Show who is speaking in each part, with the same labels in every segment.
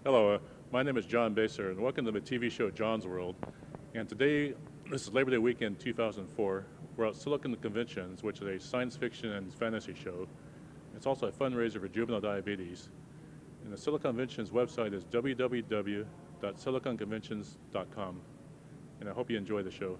Speaker 1: Hello, my name is John Bessire, and welcome to the TV show John's World. And today, this is Labor Day weekend 2004. We're at Siliconventions, which is a science fiction and fantasy show. It's also a fundraiser for juvenile diabetes. And the Siliconventions website is www.siliconconventions.com. And I hope you enjoy the show.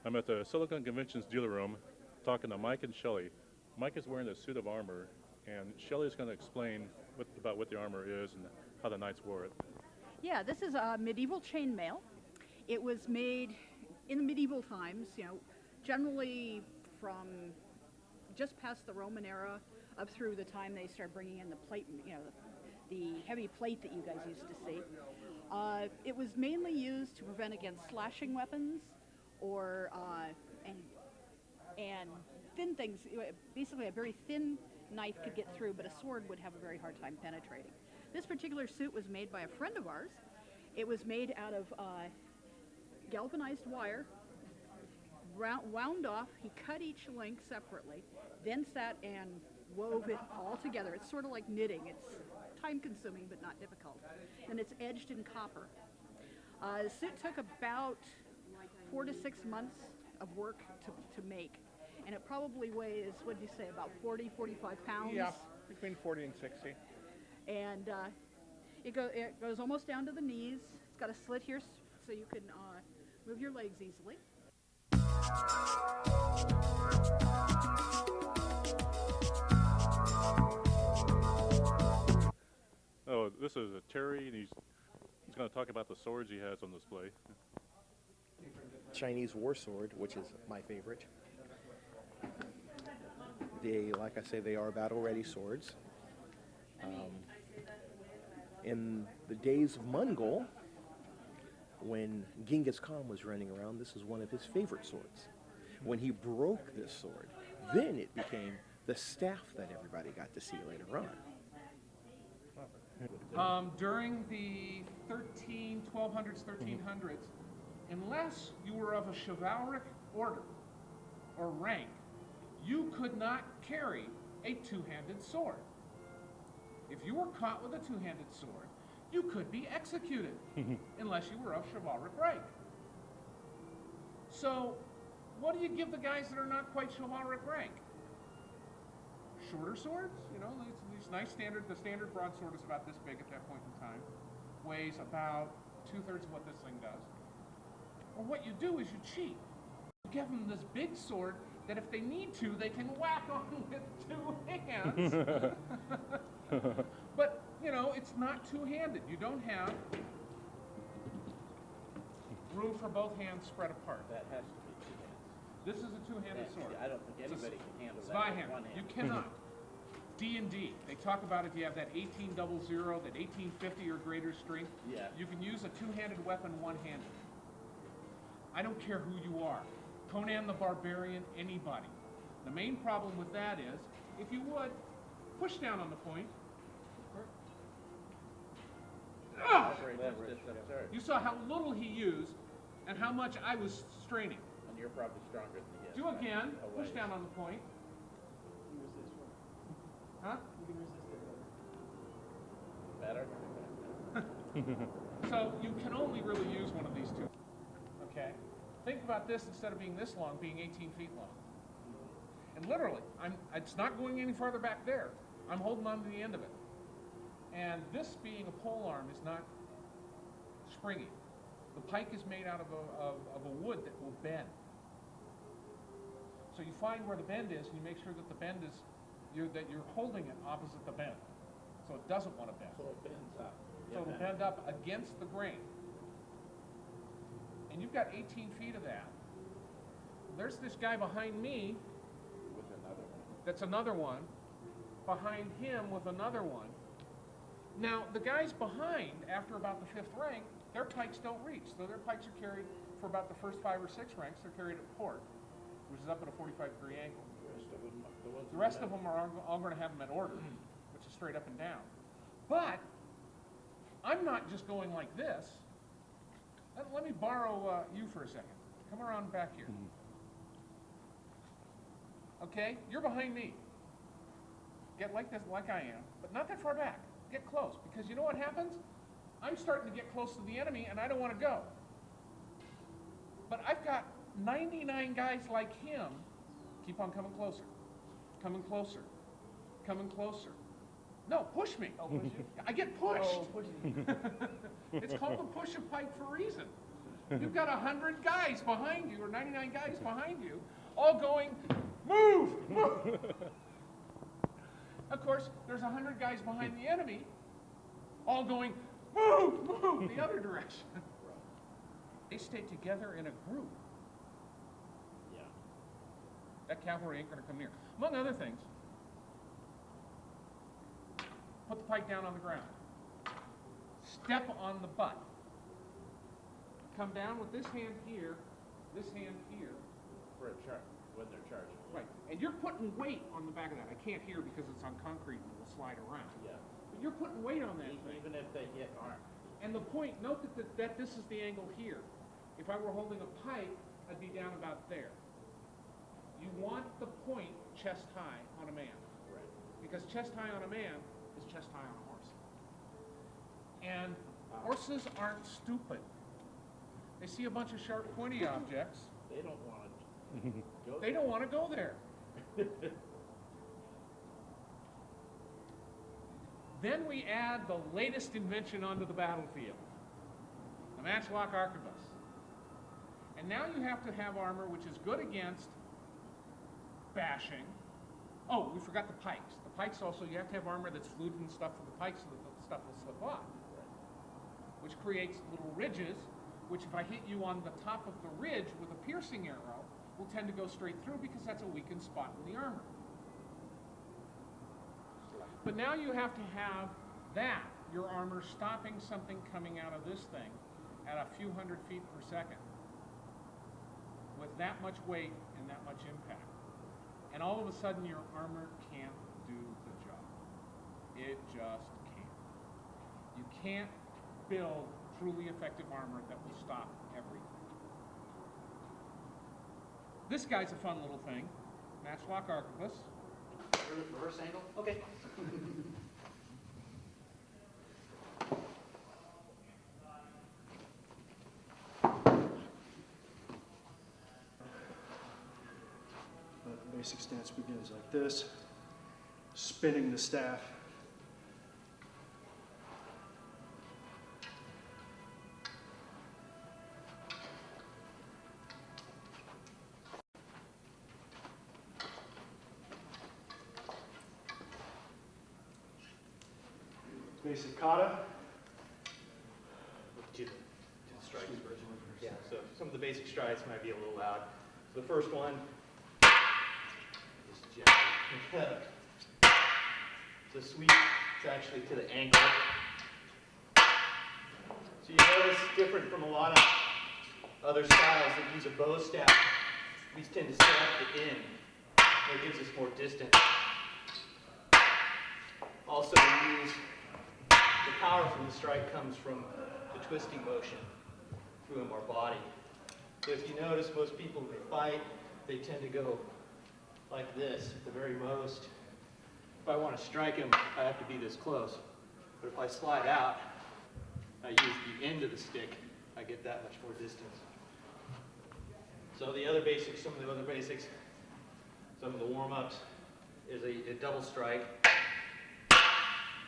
Speaker 1: I'm at the Siliconventions dealer room talking to Mike and Shelley. Mike is wearing a suit of armor, and Shelley is going to explain about what the armor is and how the knights wore it.
Speaker 2: Yeah, this is a medieval chainmail. It was made in the medieval times, generally from just past the Roman era up through the time they started bringing in the plate, the heavy plate that you guys used to see. It was mainly used to prevent against slashing weapons or and thin things. Basically, a very thin knife could get through, but a sword would have a very hard time penetrating. This particular suit was made by a friend of ours. It was made out of galvanized wire, wound off. He cut each link separately, then sat and wove it all together. It's sort of like knitting. It's time-consuming, but not difficult. And it's edged in copper. The suit took about 4 to 6 months of work to make, and it probably weighs, what did you say, about 40, 45 pounds?
Speaker 3: Yeah, between 40 and 60.
Speaker 2: And it goes almost down to the knees. It's got a slit here so you can move your legs easily.
Speaker 1: Oh, this is Terry, and he's going to talk about the swords he has on display.
Speaker 4: Chinese war sword, which is my favorite. They, like I say, they are battle-ready swords. In the days of Mongol, when Genghis Khan was running around, this is one of his favorite swords. When he broke this sword, then it became the staff that everybody got to see later on.
Speaker 3: During the 1200s, 1300s, unless you were of a chivalric order or rank, you could not carry a two-handed sword. If you were caught with a two-handed sword, you could be executed unless you were of chivalric rank. So, what do you give the guys that are not quite chivalric rank? Shorter swords, these nice the standard broadsword is about this big at that point in time, weighs about 2/3 of what this thing does. Or what you do is you cheat. You give them this big sword that if they need to, they can whack on with two hands. But, it's not two-handed. You don't have room for both hands spread apart.
Speaker 5: That has to be two hands.
Speaker 3: This is a two-handed sword.
Speaker 5: I don't think anybody can handle that with one hand.
Speaker 3: You cannot. D&D, they talk about if you have that 1800, that 1850 or greater strength, you can use a two-handed weapon one-handed. I don't care who you are. Conan the Barbarian, anybody. The main problem with that is, if you would, push down on the point. You saw how little he used and how much I was straining.
Speaker 5: And you're probably stronger than he is.
Speaker 3: Do again, push down on the point.
Speaker 5: You resist one.
Speaker 3: Huh?
Speaker 5: You can resist it. Better?
Speaker 3: So you can only really use one of these two. Okay? Think about this, instead of being this long, being 18 feet long. And literally, it's not going any farther back there. I'm holding on to the end of it. And this being a pole arm is not springy. The pike is made out of a wood that will bend. So you find where the bend is, and you make sure that the bend is, that you're holding it opposite the bend. so it doesn't want to bend.
Speaker 5: So it bends up.
Speaker 3: So it'll bend up against the grain. And you've got 18 feet of that. There's this guy behind me.
Speaker 5: With another one.
Speaker 3: That's another one. Behind him with another one. Now, the guys behind, after about the 5th rank, their pikes don't reach. So their pikes are carried for about the first 5 or 6 ranks. They're carried at port, which is up at a 45-degree angle. The rest of them are all going to have them at order, which is straight up and down. But I'm not just going like this. Let me borrow you for a second. Come around back here. Okay, you're behind me. Get like this, like I am, but not that far back. Get close, because you know what happens? I'm starting to get close to the enemy, and I don't want to go. But I've got 99 guys like him. Keep on coming closer. Coming closer. Coming closer. No, push me.
Speaker 5: Oh, push you?
Speaker 3: I get pushed.
Speaker 5: Oh, push you.
Speaker 3: It's called the push a pike for a reason. You've got 100 guys behind you, or 99 guys behind you, all going, move, move. Of course, there's 100 guys behind the enemy, all going, move, move, the other direction. They stay together in a group.
Speaker 5: Yeah.
Speaker 3: That cavalry ain't going to come near. Among other things, put the pike down on the ground. Step on the butt. Come down with this hand here, this hand here.
Speaker 5: For a charge, when they're charging.
Speaker 3: Right. And you're putting weight on the back of that. I can't hear because it's on concrete and it will slide around.
Speaker 5: Yeah.
Speaker 3: But you're putting weight on that thing.
Speaker 5: Even if they hit arm.
Speaker 3: And the point, note that this is the angle here. If I were holding a pike, I'd be down about there. You want the point chest high on a man.
Speaker 5: Right.
Speaker 3: Because chest high on a man is chest high on a horse. And horses aren't stupid. They see a bunch of sharp, pointy objects.
Speaker 5: They don't want to go.
Speaker 3: They don't want to go there. Then we add the latest invention onto the battlefield, the matchlock arquebus. And now you have to have armor which is good against bashing. Oh, we forgot the pikes. The pikes also, you have to have armor that's fluted and stuff for the pikes so that the stuff will slip off, which creates little ridges, which if I hit you on the top of the ridge with a piercing arrow, will tend to go straight through because that's a weakened spot in the armor. But now you have to have that, your armor, stopping something coming out of this thing at a few hundred feet per second with that much weight and that much impact. And all of a sudden your armor can't do the job. It just can't. You can't build truly effective armor that will stop everything. This guy's a fun little thing, matchlock arquebus.
Speaker 5: Reverse angle? Okay.
Speaker 6: The basic stance begins like this, spinning the staff. Basic kata.
Speaker 7: To the strides first. Yeah, so some of the basic strides might be a little loud. So the first one is jab. It's a sweep, it's actually to the ankle. So you notice different from a lot of other styles that use a bow staff, these tend to set up the end. That gives us more distance. Also we use the power from the strike comes from the twisting motion through our body. So if you notice, most people when they fight, they tend to go like this at the very most. If I want to strike him, I have to be this close. But if I slide out, I use the end of the stick, I get that much more distance. So the other basics, some of the other basics, some of the warm-ups is a double strike.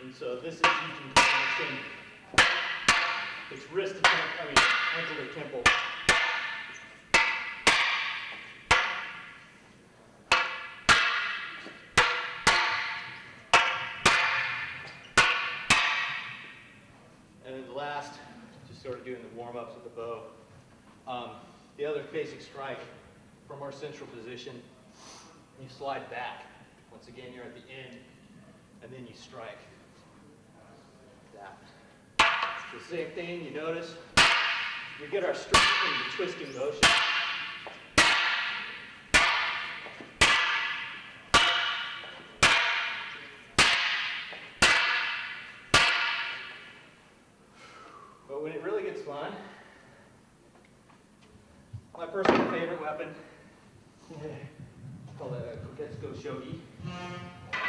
Speaker 7: And so this is using connection. It's wrist to temple, ankle to temple. start doing the warm-ups with the bow. The other basic strike from our central position, you slide back. Once again, you're at the end, and then you strike. That. It's the same thing, you notice. We get our strike from the twisting motion. But when it really gets fun, my personal favorite weapon, call it a Koketsuko shogi.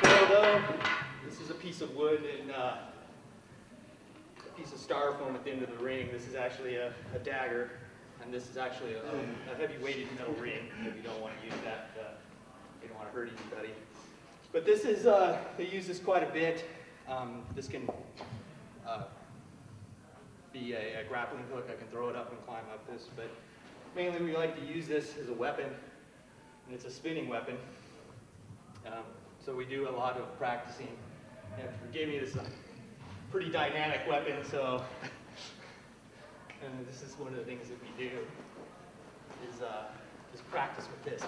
Speaker 7: So although this is a piece of wood and a piece of styrofoam at the end of the ring, this is actually a dagger, and this is actually a heavy-weighted metal ring. If you don't want to use that, you don't want to hurt anybody. But this is, they use this quite a bit. This can be a grappling hook. I can throw it up and climb up this, but mainly we like to use this as a weapon, and it's a spinning weapon. So we do a lot of practicing. And forgive me, this is a pretty dynamic weapon, so and this is one of the things that we do is practice with this.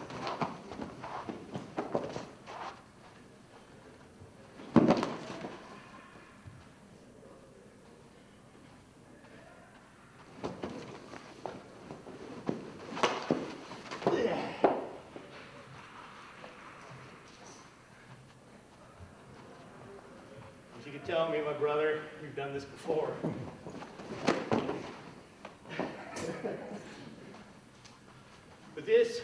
Speaker 7: As you can tell, me and my brother, we've done this before. But this,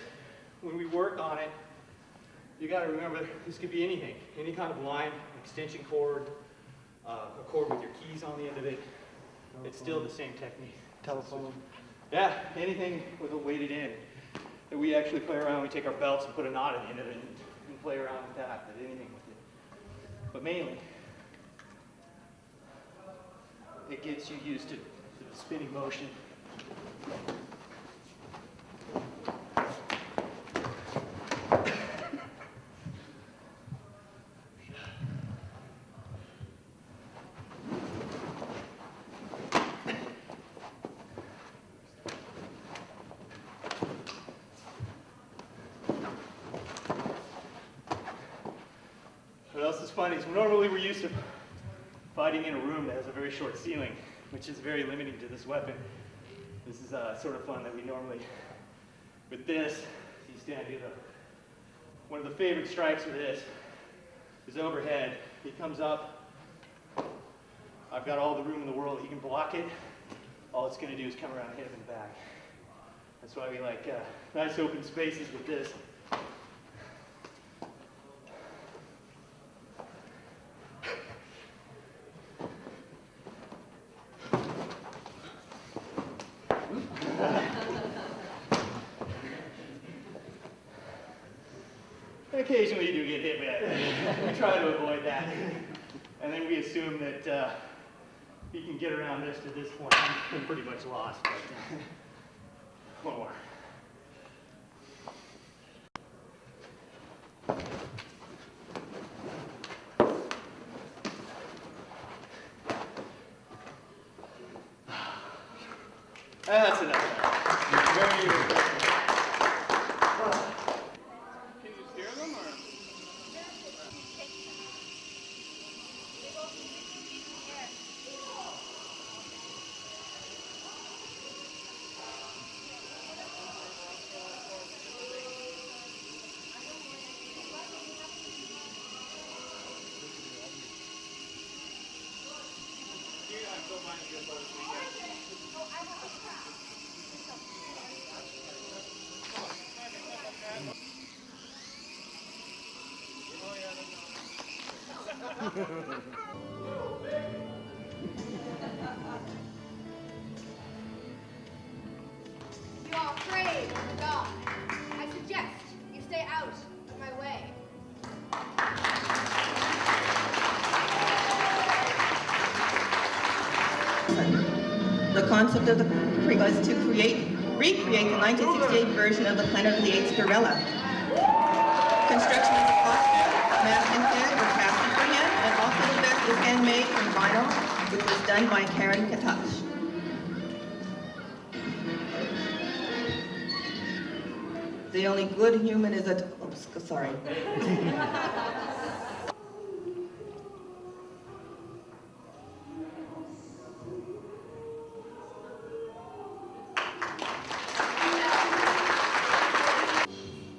Speaker 7: when we work on it, you got to remember this could be anything, any kind of line, extension cord, a cord with your keys on the end of it. It's still the same technique.
Speaker 6: Telephone.
Speaker 7: Yeah, anything with a weighted end. And we actually play around. We take our belts and put a knot at the end of it and play around with that. But anything with it. But mainly, it gets you used to the spinning motion. What else is funny is normally we're used to fighting in a room that has a very short ceiling, which is very limiting to this weapon. This is sort of fun that we normally, with this, you stand here. One of the favorite strikes with this is overhead. He comes up. I've got all the room in the world. He can block it. All it's going to do is come around and hit him in the back. That's why we like nice open spaces with this. Occasionally you do get hit, but we try to avoid that. And then we assume that he can get around this to this point. I'm pretty much lost, but one more. That's enough. Very good.
Speaker 3: Can you steer them, or?
Speaker 8: You are afraid of the dark. I suggest you stay out of my way.
Speaker 9: The concept of the was to recreate the 1968 version of the Planet of the Apes gorilla. Construction of the costume, mask and head were crafted for him, and also the vest is handmade from vinyl, which was done by Karen Katush. The only good human is a, oops, sorry.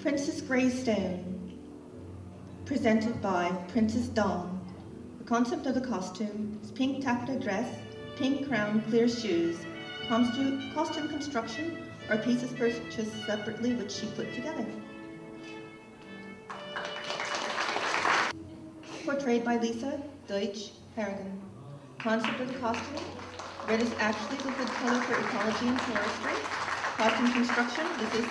Speaker 9: Princess Greystone, presented by Princess Dawn. The concept of the costume is pink taffeta dress, pink crown, clear shoes. Costume construction are pieces purchased separately which she put together. Portrayed by Lisa Deutsch Harrigan. Concept of the costume, red is actually the good color for ecology and forestry. Costume construction, this is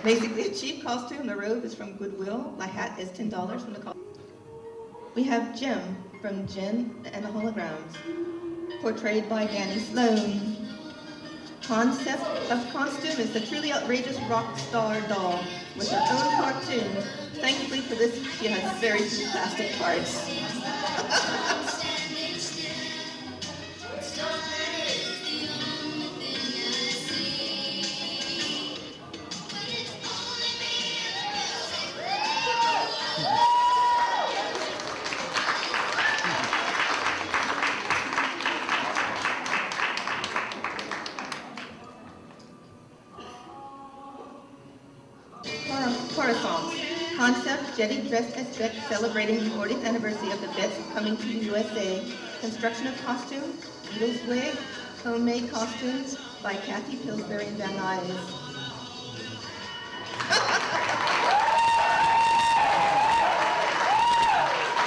Speaker 9: basically a cheap costume. The robe is from Goodwill. The hat is $10 from the costume. We have Jim from Jen and the Holograms, portrayed by Danny Sloan. Concept of costume is the truly outrageous rock star doll with her own cartoon. Thankfully for this, she has very few plastic parts. Concept, Jetty dressed as Beck celebrating the 40th anniversary of the Becks coming to the USA. Construction of costume, Beatles wig, homemade costumes by Kathy Pillsbury and Van Nuys.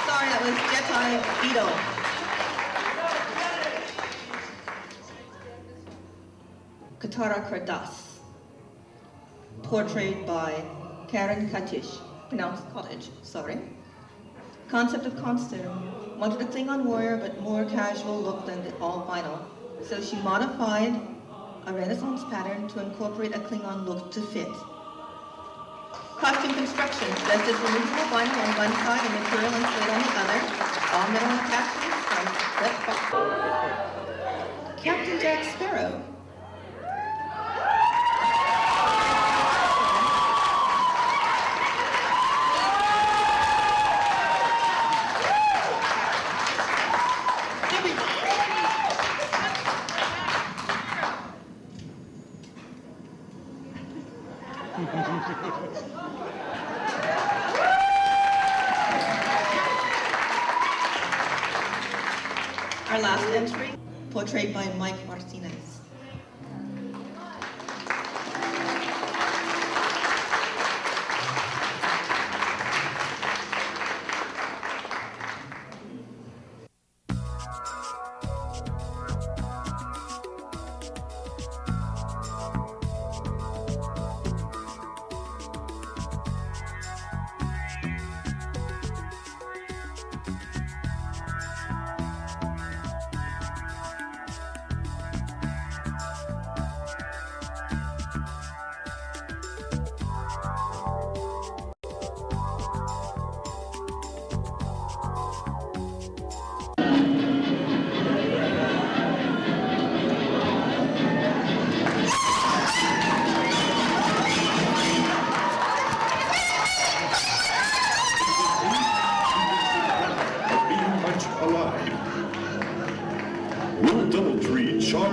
Speaker 9: Sorry, that was Jedi Beetle. Katara Kardas, portrayed by Karen Katish. Pronounced cottage, sorry. Concept of costume. Wanted a Klingon warrior, but more casual look than the all vinyl. So she modified a Renaissance pattern to incorporate a Klingon look to fit. Costume construction. Vest is removable vinyl on one side and material and suede on the other. All metal attachments from Captain Jack Sparrow. Our last entry, portrayed by Mike Martinez.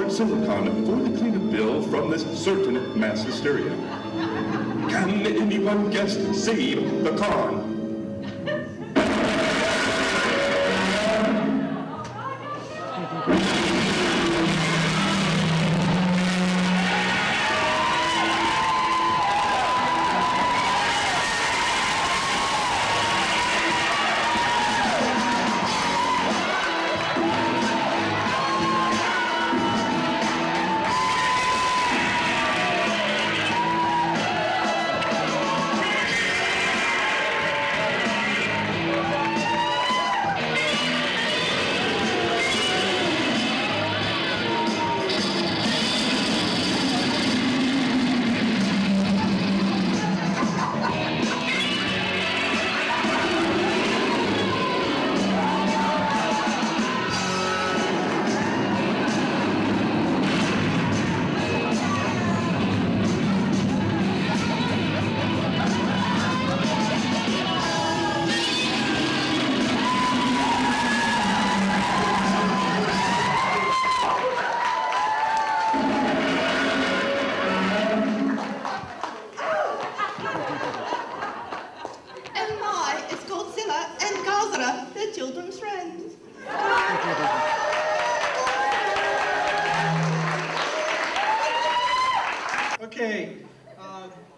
Speaker 10: Silicon for the cleanup bill from this certain mass hysteria. Can anyone guess save the con?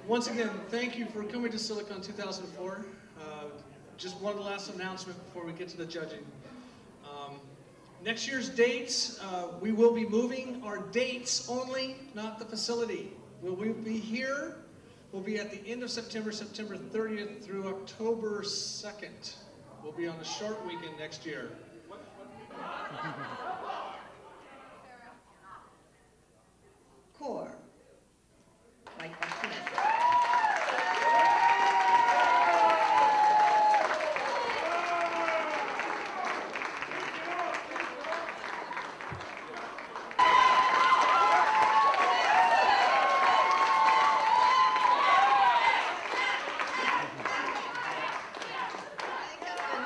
Speaker 6: Once again, thank you for coming to Silicon 2004. Just one last announcement before we get to the judging. Next year's dates, we will be moving our dates only, not the facility. Will we be here? We'll be at the end of September, September 30th through October 2nd. We'll be on a short weekend next year.
Speaker 9: Core. Like Martinez.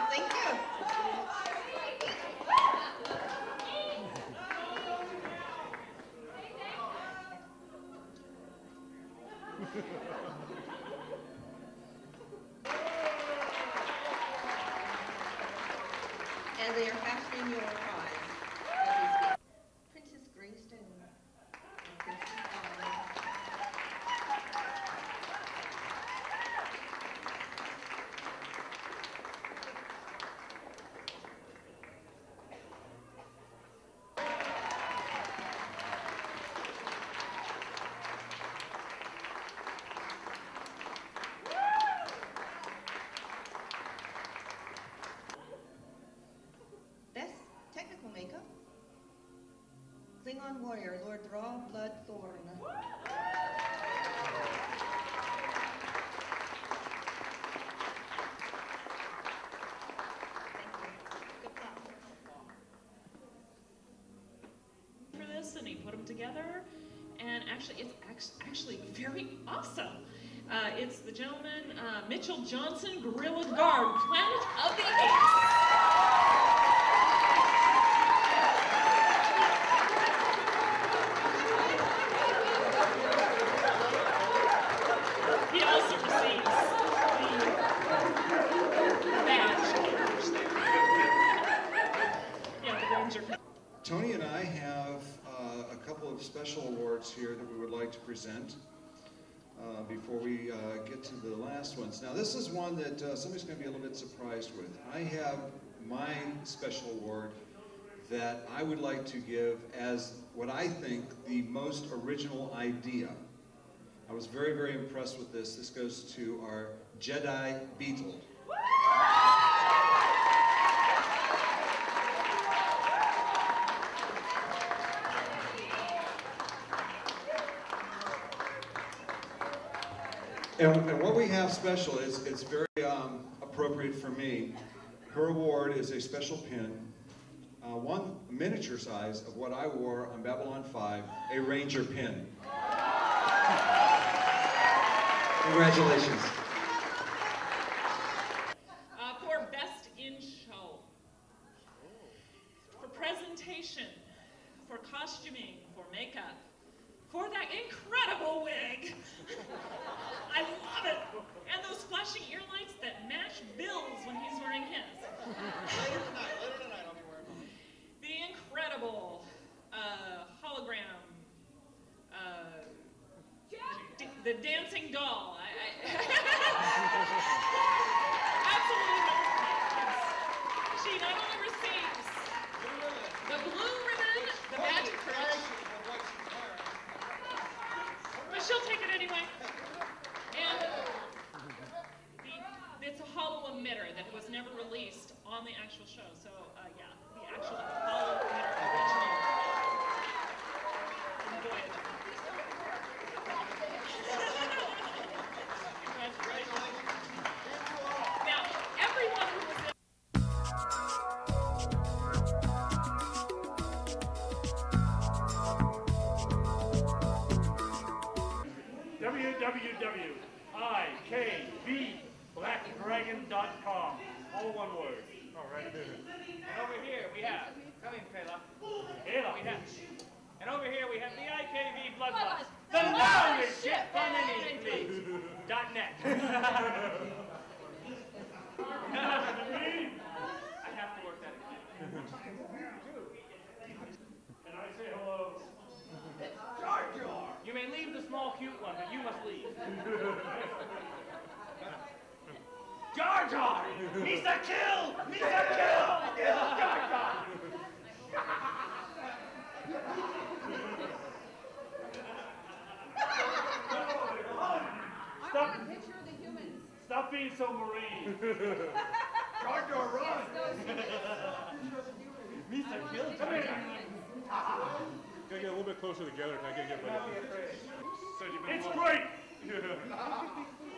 Speaker 9: Thank you. And they are fashioning your prize as we speak. Princess Grace and Princess Clara. Best technical makeup. Klingon warrior, Lord Draw Blood Thorn.
Speaker 11: For this, and he put them together, and actually, it's actually very awesome. It's the gentleman Mitchell Johnson, Gorilla Guard, Planet of the Apes. He also receives the badge. Yeah, the Ranger.
Speaker 12: Tony and I have a couple of special awards here that we would like to present before we get to the last ones. Now this is one that somebody's going to be a little bit surprised with. I have my special award that I would like to give as what I think the most original idea. I was very, very impressed with this. This goes to our Jedi Beetle. And what we have special is it's very appropriate for me. Her award is a special pin, one miniature size of what I wore on Babylon 5, a Ranger pin. Congratulations.
Speaker 11: For Best in Show, for presentation, for costuming, for makeup, for that incredible wig. I love it. And those flashing ear lights that match Bill's when he's wearing his.
Speaker 5: Later tonight I'll be wearing mine.
Speaker 11: The incredible hologram, the dancing doll. Absolutely no thanks. She not only receives the blue ribbon, the magic purse, but she'll take it anyway. And it's a hollow emitter that was never released on the actual show. So yeah, the actual hollow emitter original. Enjoy it. Now, everyone who was in
Speaker 13: www.ikvblackdragon.com. All one word. All right.
Speaker 5: And over here we have, come in, Clara.
Speaker 13: Kayla.
Speaker 5: And over here we have the IKV Bloodlust.
Speaker 13: The loudest ship on any fleet. .net.
Speaker 5: I have to work that again.
Speaker 13: Can I say hello?
Speaker 5: Jar Jar! You may leave the small, cute one, but you must leave. Jar Jar! Misa kill! Misa kill! Jar Jar!
Speaker 14: Stop. Picture of the humans.
Speaker 5: Stop being so marine.
Speaker 13: Jar Jar, run!
Speaker 5: Misa kill Jar Jar.
Speaker 1: Gotta get a little bit closer together. Can I get ready?
Speaker 5: It's great!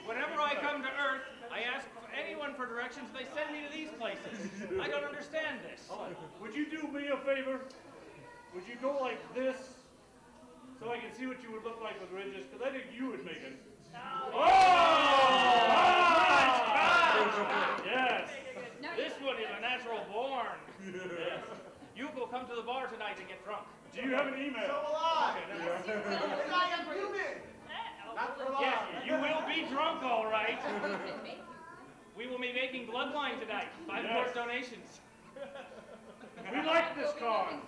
Speaker 5: Whenever I come to Earth, I ask anyone for directions, they send me to these places. I don't understand this.
Speaker 1: Would you do me a favor? Would you go like this so I can see what you would look like with ridges? Because I think you would make it.
Speaker 5: Oh!
Speaker 1: Yes.
Speaker 5: This one is a natural born. Yes. You will come to the bar tonight and get drunk.
Speaker 1: Do you have an email?
Speaker 13: So will I. And I am human. Not for long.
Speaker 5: Yes, you will be drunk, all right. We will be making bloodline tonight. 5 more donations.
Speaker 1: We like this con.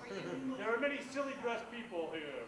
Speaker 1: There are many silly dressed people here.